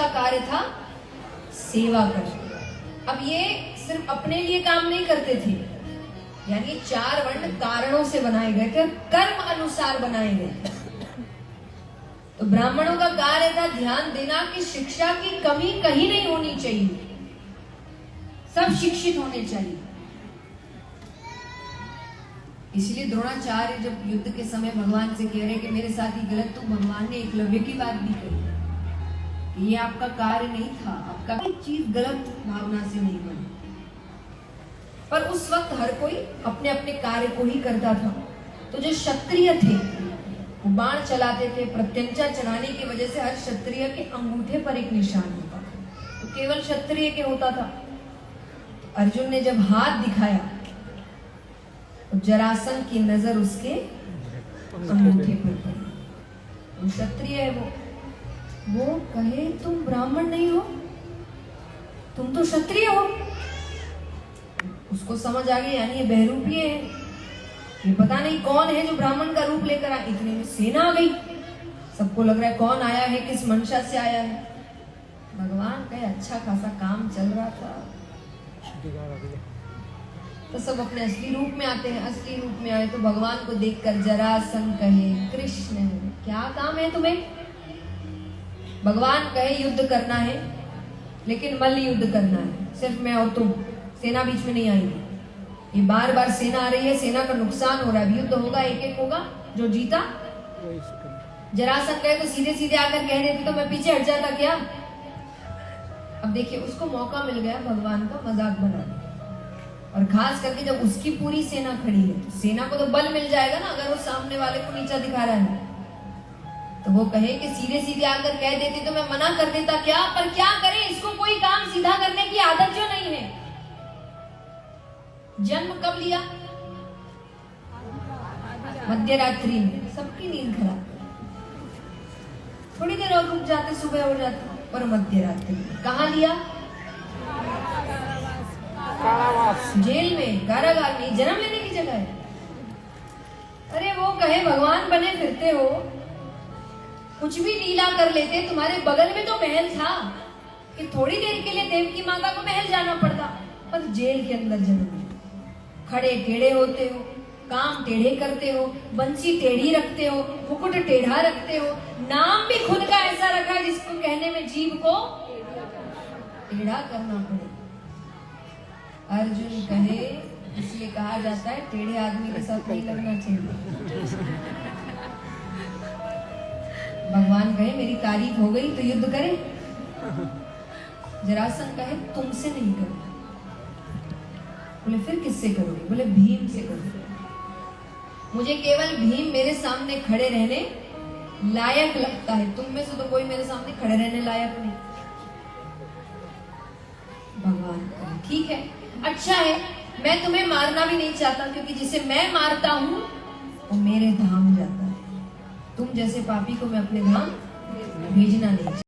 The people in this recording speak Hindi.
का कार्य था सेवा करना। अब ये सिर्फ अपने लिए काम नहीं करते थे, यानी 4 वर्ण कारणों से बनाए गए थे, कर्म अनुसार बनाए गए थे। तो ब्राह्मणों का कार्य था ध्यान देना कि शिक्षा की कमी कहीं नहीं होनी चाहिए, सब शिक्षित होने चाहिए। इसलिए द्रोणाचार्य जब युद्ध के समय भगवान से कह रहे कि मेरे साथ ही गलत, तो भगवान ने एकलव्य की बात भी कही, ये आपका कार्य नहीं था, आपका कोई चीज गलत भावना से नहीं बनी। पर उस वक्त हर कोई अपने अपने कार्य को ही करता था। तो जो क्षत्रिय थे वो बाण चलाते थे, प्रत्यंचा चलाने की वजह से हर क्षत्रिय के अंगूठे पर एक निशान होता था, तो केवल क्षत्रिय के होता था। अर्जुन ने जब हाथ दिखाया तो जरासंध की नजर उसके अंगूठे पर पड़ी। क्षत्रिय है वो कहे तुम ब्राह्मण नहीं हो, तुम तो क्षत्रिय हो। उसको समझ आ गई, यानी ये बहरूपी है, ये पता नहीं कौन है जो ब्राह्मण का रूप लेकर आया। इतने में सेना आ गई, सबको लग रहा है कौन आया है, किस मंशा से आया है। भगवान कहे अच्छा खासा काम चल रहा था, तो सब अपने असली रूप में आते हैं। असली रूप में आए तो भगवान को देखकर जरासंध कहे कृष्ण क्या काम है तुम्हें। भगवान कहे युद्ध करना है, लेकिन मल्ल युद्ध करना है, सिर्फ मैं और तुम, सेना बीच में नहीं आएगी। ये बार बार सेना आ रही है, सेना का नुकसान हो रहा है, युद्ध होगा, एक एक होगा, जो जीता। जरासंध कहे तो सीधे सीधे आकर कह देते तो मैं पीछे हट जाता क्या। अब देखिए उसको मौका मिल गया भगवान का मजाक बनाने, और खास करके जब उसकी पूरी सेना खड़ी है तो सेना को तो बल मिल जाएगा ना, अगर वो सामने वाले को नीचा दिखा रहा है। तो वो कहे कि सीधे सीधे आकर कह देते तो मैं मना कर देता क्या, पर क्या करें, इसको कोई काम सीधा करने की आदत जो नहीं है। जन्म कब लिया? मध्य रात्रि में, सबकी नींद खराब, थोड़ी देर और रुक जाते सुबह हो जाती, पर मध्य रात्रि कहाँ लिया? जेल में, कारागार में, जन्म लेने की जगह है। अरे वो कहे भगवान बने फिरते हो, कुछ भी लीला कर लेते, तुम्हारे बगल में तो महल था कि थोड़ी देर के लिए देवकी माता को महल जाना पड़ता, पर जेल के अंदर जन्म लिया। खड़े टेढ़े होते हो, काम टेढ़े करते हो, बंसी टेढ़ी रखते हो, मुकुट टेढ़ा रखते हो, नाम भी खुद का ऐसा रखा है जिसको कहने में जीभ को टेढ़ा करना पड़े। अर्जुन कहे, इसलिए कहा जाता है टेढ़े आदमी के साथ नहीं लगना चाहिए। भगवान कहे मेरी तारीफ हो गई तो युद्ध करे। जरासंध कहे तुमसे नहीं करूंगा। बोले फिर किससे करोगे? बोले भीम से करोगे। मुझे केवल भीम मेरे सामने खड़े रहने लायक लगता है, तुम में से तो कोई मेरे सामने खड़े रहने लायक नहीं। भगवान कहे ठीक है, अच्छा है, मैं तुम्हें मारना भी नहीं चाहता, क्योंकि जिसे मैं मारता हूं वो मेरे धाम जाता है। तुम जैसे पापी को मैं अपने धाम भेजना नहीं चाहता।